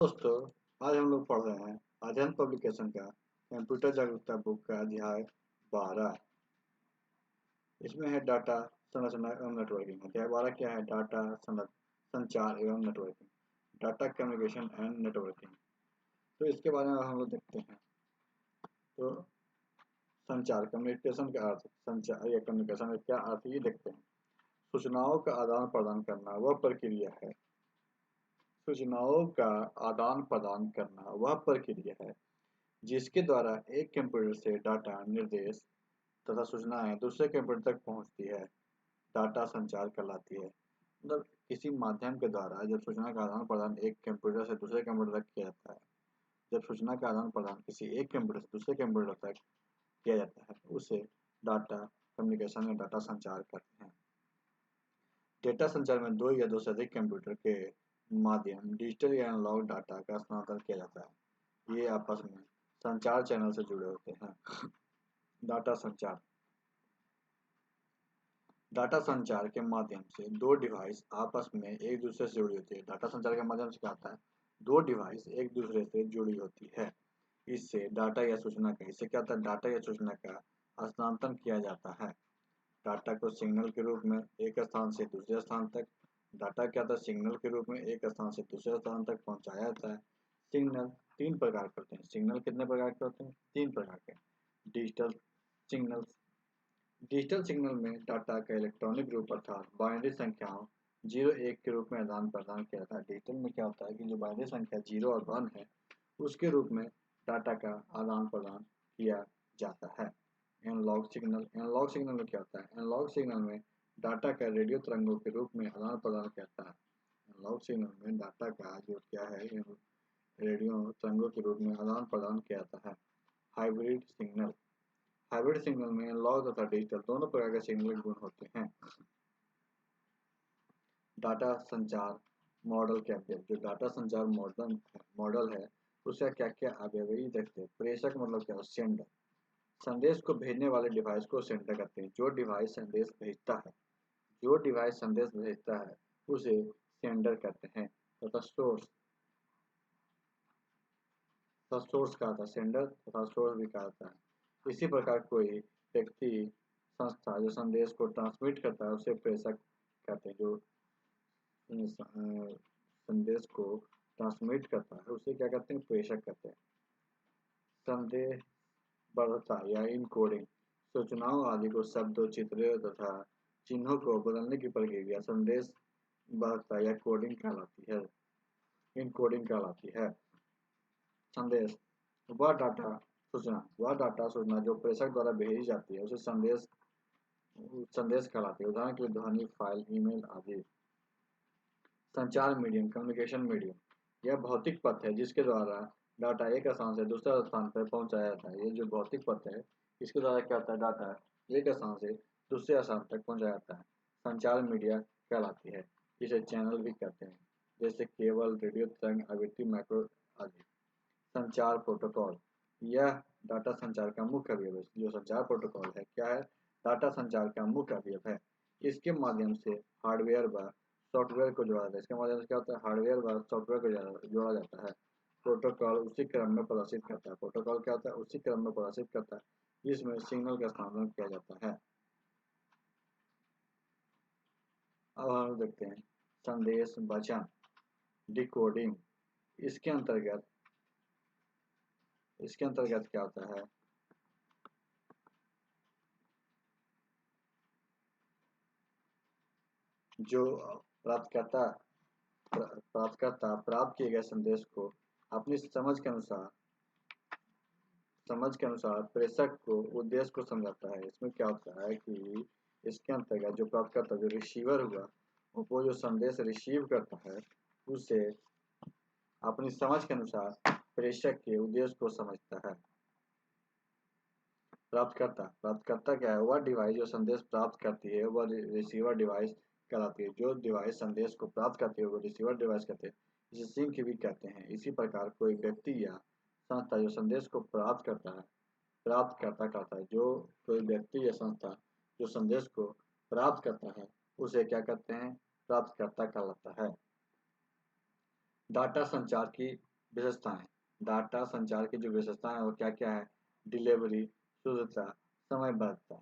दोस्तों, आज हम लोग पढ़ रहे हैं अध्ययन पब्लिकेशन का कंप्यूटर जागरूकता बुक का अध्याय 12। इसमें है डाटा संरचना एवं नेटवर्किंग। अध्याय 12 क्या है? डाटा संचार एवं networking, data communication and networking. तो इसके बारे में हम लोग देखते हैं। तो संचार, कम्युनिकेशन का अर्थ, संचार या कम्युनिकेशन का क्या अर्थ, ये देखते हैं। सूचनाओं का आदान प्रदान करना वह प्रक्रिया है सूचनाओं का आदान प्रदान करना वह प्रक्रिया है जिसके द्वारा एक कंप्यूटर से डाटा, निर्देश तथा सूचनाएं दूसरे कंप्यूटर तक पहुंचती है। डाटा संचार कहलाती है। मतलब किसी माध्यम के द्वारा जब सूचना का आदान प्रदान एक कंप्यूटर से दूसरे कंप्यूटर तक किया जाता है, जब सूचना का आदान प्रदान किसी एक कंप्यूटर से दूसरे कंप्यूटर तक किया जाता है, उसे डाटा कम्युनिकेशन या डाटा संचार कहते हैं। डेटा संचार में दो या दो से अधिक कंप्यूटर के माध्यम डिजिटल या एनालॉग डाटा का स्थानांतरण किया जाता है। ये आपस में संचार चैनल से जुड़े होते हैं। डाटा संचार, डाटा संचार के माध्यम से दो डिवाइस आपस में एक दूसरे से जुड़ी होती है। डाटा संचार के माध्यम से क्या होता है? दो डिवाइस एक दूसरे से जुड़ी होती है। इससे डाटा या सूचना का इससे क्या होता है? डाटा या सूचना का हस्तांतरण किया जाता है। डाटा को सिग्नल के रूप में एक स्थान से दूसरे स्थान तक डाटा क्या होता है? सिग्नल के रूप में एक स्थान से दूसरे स्थान तक पहुंचाया जाता है। सिग्नल तीन प्रकार के होते हैं। सिग्नल कितने प्रकार के होते हैं? तीन प्रकार के। डिजिटल सिग्नल, डिजिटल सिग्नल में डाटा का इलेक्ट्रॉनिक रूप अर्थात बाइनरी संख्याओं 0 1 के रूप में आदान प्रदान किया जाता है। डिजिटल में क्या होता है कि जो बाइनरी संख्या 0 और 1 है उसके रूप में डाटा का आदान प्रदान किया जाता है। एनालॉग सिग्नल, एनालॉग सिग्नल में क्या होता है? एनालॉग सिग्नल में डाटा का रेडियो तरंगों के रूप में आदान प्रदान किया जाता है। एनालॉग सिग्नल में डाटा का जो क्या है रेडियो तरंगों के रूप में आदान प्रदान किया जाता है। हाइब्रिड सिग्नल, हाइब्रिड सिग्नल में एनालॉग तथा डिजिटल दोनों प्रकार के सिग्नल गुण होते हैं। डाटा संचार मॉडल क्या है? जो डाटा संचार मॉडल है उसका क्या क्या अवयवी देखते हैं। प्रेषक मतलब क्या? सेंडर, संदेश को भेजने वाले डिवाइस को सेंडर कहते हैं। जो डिवाइस संदेश भेजता है, जो डिवाइस संदेश भेजता है उसे सेंडर कहते हैं। तथा सोर्स, सोर्स कहा था सेंडर तथा सोर्स भी कहा था। इसी प्रकार कोई व्यक्ति, संस्था जो संदेश को ट्रांसमिट करता है उसे प्रेषक कहते हैं। जो संदेश को ट्रांसमिट करता है उसे क्या कहते हैं? प्रेषक कहते हैं। संदेश बढ़ता या इनकोडिंग, सूचनाओं आदि को शब्दों, चित्रों तथा चिन्हों को बदलने की प्रक्रिया संदेश बढ़ता या कोडिंग कहलाती है। इनकोडिंग कहलाती है। संदेश वह डाटा सूचना जो प्रेषक द्वारा भेजी जाती है उसे संदेश संदेश कहलाती है। उदाहरण के लिए ध्वनि फाइल, ईमेल आदि। संचार मीडियम, कम्युनिकेशन मीडियम, यह भौतिक पथ है जिसके द्वारा डाटा एक स्थान से दूसरे स्थान पर पहुंचाया जाता है। ये जो भौतिक पथ है इसके द्वारा क्या होता है? डाटा एक स्थान से दूसरे स्थान तक पहुंचाया जाता है। संचार मीडिया कहलाती है। इसे चैनल भी कहते हैं, जैसे केबल, रेडियो तरंग, आवृत्ति, माइक्रो आदि। संचार प्रोटोकॉल, यह डाटा संचार का मुख्य अवयव है। जो संचार प्रोटोकॉल है क्या है? डाटा संचार का मुख्य अवयव है। इसके माध्यम से हार्डवेयर व सॉफ्टवेयर को जोड़ा जाता है। इसके माध्यम से क्या होता है? हार्डवेयर व सॉफ्टवेयर को जोड़ा जाता है। प्रोटोकॉल उसी क्रम में प्रदर्शित करता है। प्रोटोकॉल क्या होता है? उसी क्रम में प्रदर्शित करता है जिसमें सिग्नल का स्थानांतरण किया जाता है। अब हम देखते हैं संदेश वचन डिकोडिंग। इसके अंतर्गत क्या होता है? जो प्राप्तकर्ता प्राप्त किए गए संदेश को अपनी समझ के अनुसार प्रेषक को उद्देश्य को समझाता है। इसमें क्या होता है कि इसके अंतर्गत जो प्राप्तकर्ता जो रिसीवर हुआ वो जो संदेश रिसीव करता है उसे अपनी समझ के अनुसार प्रेषक के उद्देश्य को समझता है। प्राप्तकर्ता क्या है? वह डिवाइस जो संदेश प्राप्त करती है वह रिसीवर डिवाइस कहलाती है। जो डिवाइस संदेश को प्राप्त करती है वो रिसीवर डिवाइस कहते हैं। इसे सिंक भी कहते हैं। इसी प्रकार कोई व्यक्ति या संस्था जो संदेश को प्राप्तकर्ता कहता है। जो कोई व्यक्ति या संस्था जो संदेश को प्राप्त करता है उसे क्या कहते हैं? प्राप्तकर्ता कहलाता है। डाटा संचार की विशेषताएं। डाटा संचार की जो विशेषताएं हैं वो क्या क्या है? डिलीवरी, शुद्धता, समयबद्धता।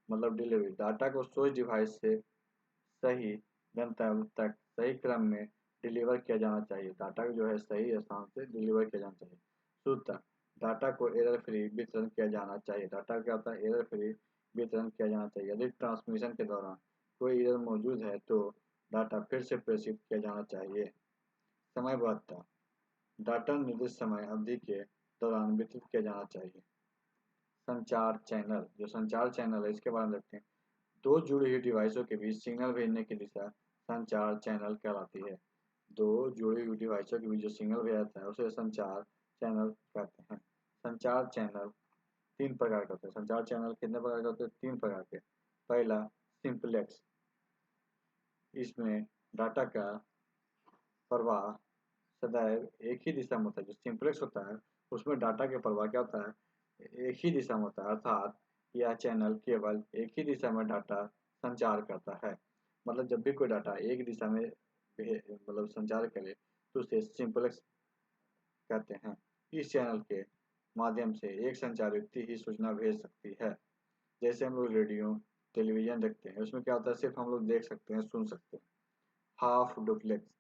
मतलब डिलीवरी, डाटा को सोर्स डिवाइस से सही गंतव्य तक सही क्रम में डिलीवर किया जाना चाहिए। डाटा जो है सही स्थान से डिलीवर किया जाना चाहिए। शुद्धता, डाटा को एरर फ्री वितरण किया जाना चाहिए। डाटा क्या होता है? एरर फ्री वितरण किया जाना चाहिए। यदि ट्रांसमिशन के दौरान कोई एरर मौजूद है तो डाटा फिर से प्रेषित किया जाना चाहिए। समयबद्धता, डाटा निर्दिष्ट समय अवधि के दौरान वितरित किया जाना चाहिए। संचार चैनल, जो संचार चैनल है इसके बारे में देखते हैं। दो जुड़ी हुई डिवाइसों के बीच सिग्नल भेजने की दिशा संचार चैनल कहलाती है। दो जुड़ी हुई डिवाइसों के बीच जो सिग्नल भेजा जाता है उसे संचार चैनल कहते हैं। संचार चैनल तीन प्रकार के होते हैं। संचार चैनल कितने प्रकार के होते हैं? तीन प्रकार के। पहला सिंपलेक्स, इसमें डाटा का प्रवाह सदैव एक ही दिशा में होता है। जो सिंपलेक्स होता है उसमें डाटा के प्रवाह क्या होता है? एक ही दिशा में होता है, अर्थात यह चैनल केवल एक ही दिशा में डाटा संचार करता है। मतलब जब भी कोई डाटा एक दिशा में मतलब संचार करे तो उसे सिंपलेक्स कहते हैं। इस चैनल के माध्यम से एक संचार व्यक्ति ही सूचना भेज सकती है। जैसे हम लोग रेडियो टेलीविजन देखते हैं, उसमें क्या होता है? सिर्फ हम लोग देख सकते हैं, सुन सकते हैं। हाफ डुप्लेक्स,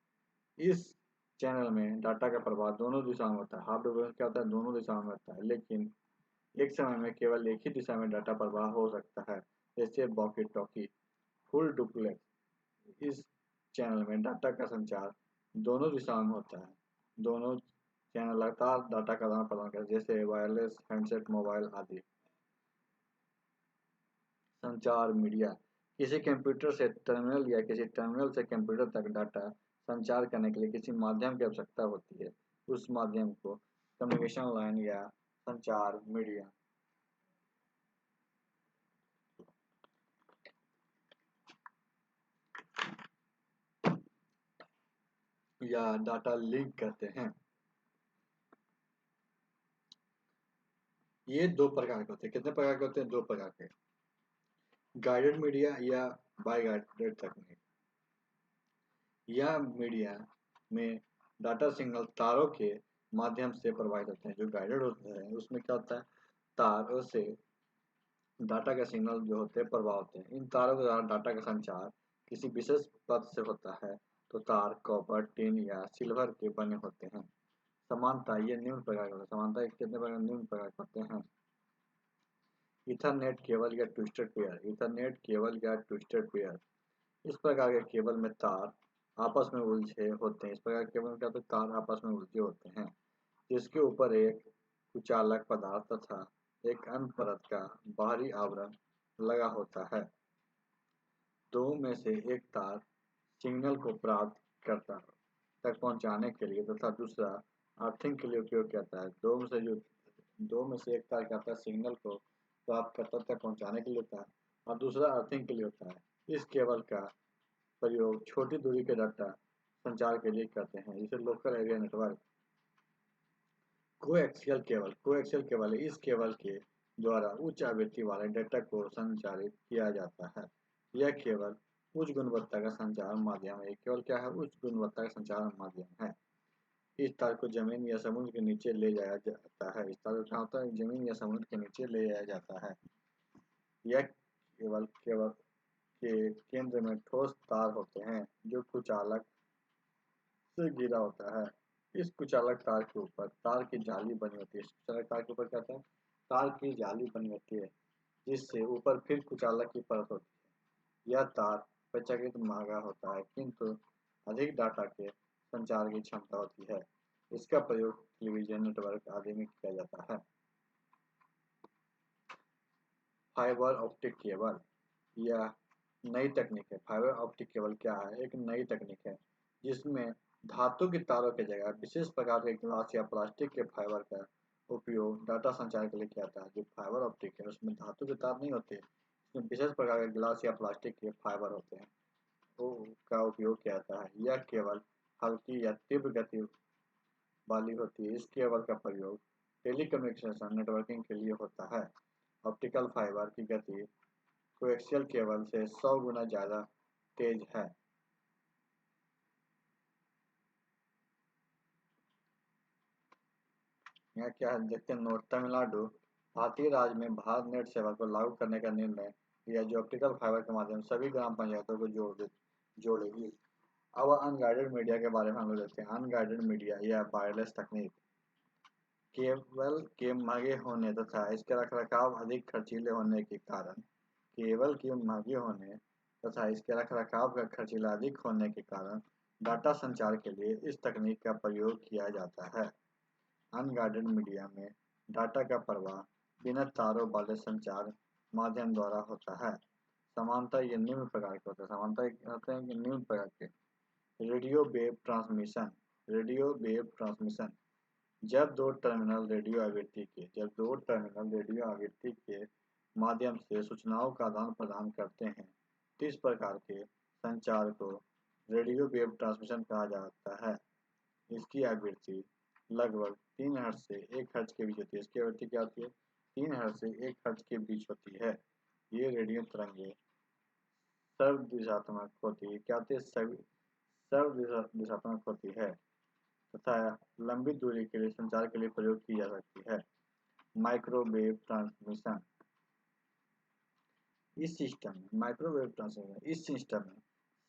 इस चैनल में डाटा का प्रवाह दोनों दिशाओं में होता है। हाफ डुप्लेक्स क्या होता है? दोनों दिशाओं में होता है, लेकिन एक समय में केवल एक ही दिशा में डाटा प्रवाह हो सकता है। जैसे वॉकी टॉकी। फुल डुप्लेक्स, इस चैनल में डाटा का संचार दोनों दिशाओं में होता है। दोनों चैनल लगातार डाटा का आदान प्रदान करते हैं, जैसे वायरलेस हैंडसेट, मोबाइल आदि। संचार मीडिया, किसी कंप्यूटर से टर्मिनल या किसी टर्मिनल से कंप्यूटर तक डाटा संचार करने के लिए किसी माध्यम की आवश्यकता होती है। उस माध्यम को कम्युनिकेशन लाइन या संचार मीडिया या डाटा लिंक कहते हैं। ये दो प्रकार के होते हैं। कितने प्रकार के होते हैं? दो प्रकार के। गाइडेड मीडिया या बाय गाइडेड तकनीक। यह मीडिया में डाटा सिग्नल तारों के माध्यम से प्रवाहित होते हैं। जो गाइडेड होता है उसमें क्या होता है? तारों से डाटा का सिग्नल जो होते हैं प्रवाह होते हैं। इन तारों के द्वारा डाटा का संचार किसी विशेष पथ से होता है। तो तार कॉपर, टिन या सिल्वर के बने होते हैं। समानता, ये निम्न प्रकार के होते हैं। समानता के कितने प्रकार? निम्न प्रकार के होते हैं। ईथरनेट केबल या ट्विस्टेड पेयर। ईथरनेट केबल या ट्विस्टेड पेयर, इस प्रकार के केबल में तार आपस में उलझे होते हैं। इस प्रकार के केबल में क्या होता है? तार आपस में उलझे होते हैं, जिसके ऊपर एक कुचालक पदार्थ तथा एक अन्य परत का बाहरी आवरण लगा होता है। दो में से एक तार सिग्नल को प्राप्त करता तक पहुंचाने के लिए तथा दूसरा अर्थिंग के लिए उपयोग किया जाता है। दो में से एक तार क्या होता है? सिग्नल को प्राप्त करता तक पहुंचाने के लिए होता है और दूसरा अर्थिंग के लिए होता है। इस केबल का प्रयोग छोटी दूरी के डाटा संचार के लिए करते हैं, जिसे local area network. Coaxial cable है। इस केबल के द्वारा उच्च आवृत्ति वाले डेटा को संचारित किया जाता है। यह केवल उच्च गुणवत्ता का संचार माध्यम है। केवल क्या है? उच्च गुणवत्ता का संचार माध्यम है। इस तार को जमीन या समुद्र के नीचे ले जाया जाता है। इस तार को क्या होता है? जमीन या समुद्र के नीचे ले जाया जाता है। यह केवल केवल के केंद्र में ठोस तार होते हैं जो कुचालक से घिरा होता है। इस कुचालक तार के ऊपर तार की जाली बनी होती है। इस कुचालक तार के ऊपर क्या होता है? तार की जाली बनी होती है, जिससे ऊपर फिर कुचालक की परत होती है। यह तार अपेक्षाकृत महंगा होता है, किंतु अधिक डाटा के संचार की क्षमता होती है। इसका प्रयोग टेलीविजन नेटवर्क आदि में किया जाता है। फाइबर ऑप्टिक केबल, यह नई तकनीक है। फाइबर ऑप्टिक केबल क्या है? एक नई तकनीक है जिसमें धातु की तारों की जगह विशेष प्रकार के ग्लास या प्लास्टिक के फाइबर का उपयोग डाटा संचार के लिए किया जाता है। जो फाइबर ऑप्टिक है उसमें धातु के तार नहीं होते, इसमें विशेष प्रकार के ग्लास या प्लास्टिक के फाइबर होते हैं, तो का उपयोग किया जाता है। यह केवल हल्की या तीव्र गति वाली होती है। इस केबल का प्रयोग टेलीकम्युनिकेशन नेटवर्किंग के लिए होता है। ऑप्टिकल फाइबर की गति कोएक्सियल केबल से 100 गुना ज़्यादा तेज है। यहाँ क्या है देखते हैं नोट। तमिलनाडु भारतीय राज्य में भारत नेट सेवा को लागू करने का निर्णय लिया जो ऑप्टिकल फाइबर के माध्यम से सभी ग्राम पंचायतों को जोड़ेगी। अब अनगाइडेड मीडिया के बारे में हम लोग देखते हैं। अनगाइडेड मीडिया या वायरलेस तकनीक केबल के महंगे होने तथा इसके रखरखाव अधिक खर्चीले होने के कारण केबल के महंगे होने तथा इसके रखरखाव का खर्चीला अधिक होने के कारण डाटा संचार के लिए इस तकनीक का प्रयोग किया जाता है। अनगाइडेड मीडिया में डाटा का प्रवाह बिना तारों वाले संचार माध्यम द्वारा होता है। समानता ये निम्न प्रकार के होते हैं। समानता होते हैं कि निम्न प्रकार के radio wave transmission. Radio wave transmission जब दो टर्मिनल रेडियो आवृत्ति के माध्यम से सूचनाओं का आदान प्रदान करते हैं तो इस प्रकार के संचार को रेडियो वेव ट्रांसमिशन कहा जाता है। इसकी आवृत्ति लगभग 3 हर्ट्ज से 1 हर्ट्ज के बीच होती है। इसकी आवृत्ति क्या होती है? 3 हर्ट्ज से 1 हर्ट्ज के बीच होती है। ये रेडियो तरंगे सर्वदिशात्मक होती है। क्या होती है? सर्वदिशात्मक होती है तथा लंबी दूरी के लिए संचार के लिए प्रयोग की जा सकती है। माइक्रोवेव ट्रांसमिशन इस सिस्टम में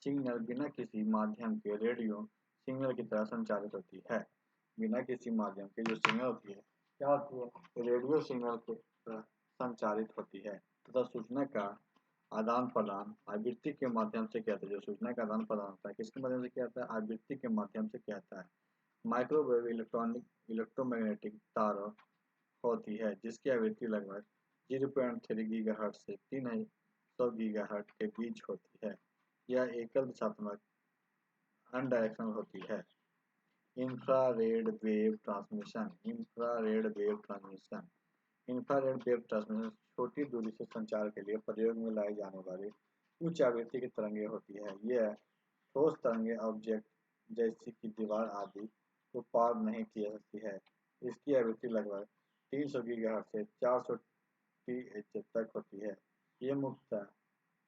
सिग्नल बिना किसी माध्यम के रेडियो सिग्नल की तरह संचारित होती है। बिना किसी माध्यम के जो सिग्नल होती है क्या होती है? रेडियो सिग्नल की तरह संचारित होती है तथा सूचना का आदान प्रदान आवृत्ति के माध्यम से कहते हैं। जो सूचना का आदान प्रदान होता है किसके माध्यम से कहता है? आवृत्ति के माध्यम से कहता है। माइक्रोवेव इलेक्ट्रोमैग्नेटिक तारों होती है जिसकी आवृत्ति लगभग 0.3 गीगाहर्ट्ज से 300 गीगाहर्ट्ज के बीच होती है। यह एकल दिशात्मक अनडायरेक्शनल होती है। इंफ्रारेड वेव ट्रांसमिशन छोटी दूरी से संचार के लिए प्रयोग में लाई जाने वाली उच्च आवृत्ति की तरंगे होती है। यह ठोस तरंगे ऑब्जेक्ट जैसे कि दीवार आदि को पार नहीं की जा सकती है। इसकी आवृत्ति लगभग 300 गीगाहर्ट्ज से 400 THz तक होती है। ये मुख्यतः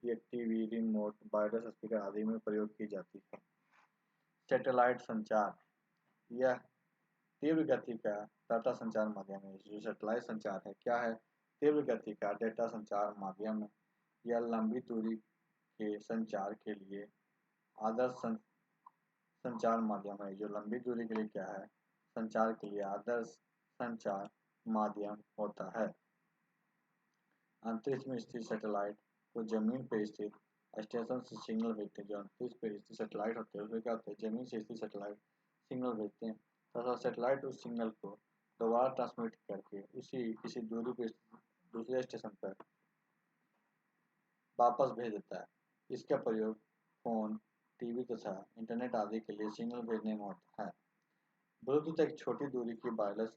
टीवी, रिमोट, वायरलेस स्पीकर आदि में प्रयोग की जाती है। सैटेलाइट संचार यह तीव्र गति का डाटा संचार माध्यम है। जो सैटेलाइट संचार है क्या है? तीव्र गति का डेटा संचार माध्यम है। यह लंबी दूरी के संचार के लिए आदर्श संचार माध्यम है। जो लंबी दूरी के लिए क्या है? संचार के लिए आदर्श संचार माध्यम होता है। अंतरिक्ष में स्थित सैटेलाइट को जमीन पर स्थित स्टेशन से सिग्नल भेजते हैं। जो अंतरिक्ष पर स्थित सैटेलाइट होते हैं उसमें क्या होता है? जमीन से स्थित सैटेलाइट सिग्नल भेजते हैं तथा सैटेलाइट उस सिग्नल को दोबारा ट्रांसमिट करके उसी किसी दूरी पर दूसरे स्टेशन पर वापस भेज देता है। इसका प्रयोग फोन, टीवी तथा इंटरनेट आदि के लिए सिग्नल भेजने में होता है। ब्लूटूथ एक छोटी दूरी की वायरलेस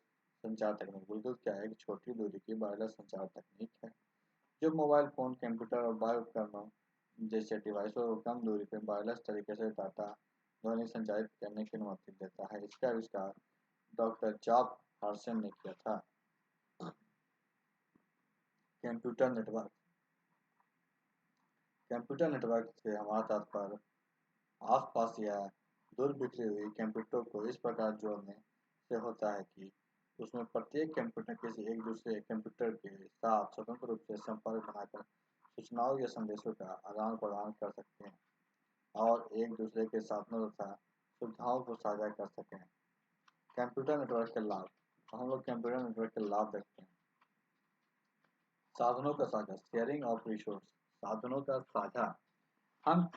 संचार तकनीक। ब्लूटूथ क्या है? एक छोटी दूरी की वायरलेस संचार तकनीक है जो मोबाइल फोन, कंप्यूटर और बाह्य उपकरणों जैसे डिवाइसों को कम दूरी पर वायरलेस तरीके से डाटा ध्वनि संचारित करने की अनुमति देता है। इसका आविष्कार डॉक्टर जॉब हार्सन ने किया था। कंप्यूटर नेटवर्क से हमारा तात्पर्य आसपास या दूर बिखरी हुई कंप्यूटर को इस प्रकार जोड़ने से होता है कि उसमें प्रत्येक कंप्यूटर किसी एक दूसरे कंप्यूटर के साथ स्वतंत्र रूप से संपर्क बनाकर सूचनाओं या संदेशों का आदान प्रदान कर सकते हैं और एक दूसरे के साधनों तथा सुविधाओं को साझा कर सकें। कंप्यूटर नेटवर्क के लाभ। हम लोग कंप्यूटर नेटवर्क के लाभ देखते हैं। साधनों का साझा, शेयरिंग ऑफ रिसोर्स। साधनों का साझा, हम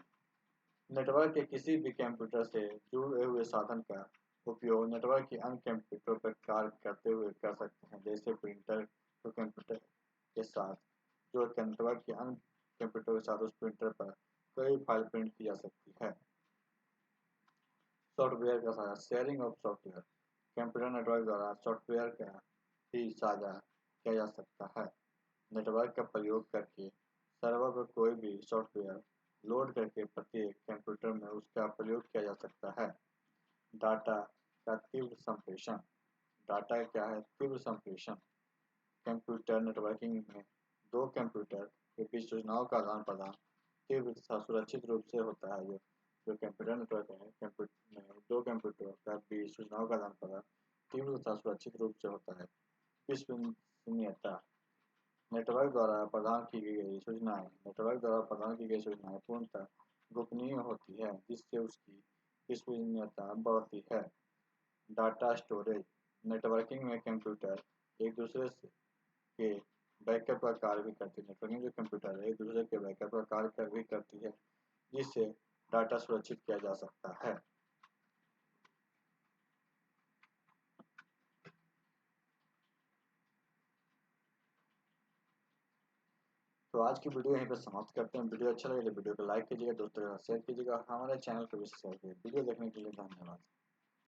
नेटवर्क के किसी भी कंप्यूटर से जुड़े हुए साधन का उपयोग नेटवर्क के अन्य कंप्यूटर पर कार्य करते हुए कर सकते हैं। जैसे प्रिंटर को कंप्यूटर के साथ जो नेटवर्क के अन्य कंप्यूटर के साथ उस प्रिंटर पर कोई फाइल प्रिंट की जा सकती है। सॉफ्टवेयर का साझा, sharing of software. Computer network द्वारा सॉफ्टवेयर का भी साझा किया जा सकता है। नेटवर्क का प्रयोग करके सर्वर पर कोई भी सॉफ्टवेयर लोड करके प्रत्येक कंप्यूटर में उसका प्रयोग किया जा सकता है। डाटा का तीव्र संप्रेषण। डाटा क्या है? तीव्र संप्रेषण। कंप्यूटर नेटवर्किंग में दो कंप्यूटर के बीच सूचनाओं का आदान प्रदान तीव्र तथा सुरक्षित रूप से होता है। जो कंप्यूटर नेटवर्क है, दो कंप्यूटर का बीच सूचनाओं का आदान प्रदान तीव्र तथा सुरक्षित रूप से होता है। विश्वसनीयता, नेटवर्क द्वारा प्रदान की गई सूचनाएं पूर्णतः गोपनीय होती है, जिससे उसकी विश्वसनीयता बढ़ती है। डाटा स्टोरेज, नेटवर्किंग में कंप्यूटर एक दूसरे के बैकअप का कार्य भी करती है। नेटवर्किंग जो कंप्यूटर है एक दूसरे के बैकअप का कार्य भी करती है, जिससे डाटा सुरक्षित किया जा सकता है। तो आज की वीडियो यहीं पर समाप्त करते हैं। वीडियो अच्छा लगे तो वीडियो को लाइक कीजिएगा, दोस्तों के साथ शेयर कीजिएगा और हमारे चैनल को भी सब्सक्राइब कीजिए। वीडियो देखने के लिए धन्यवाद।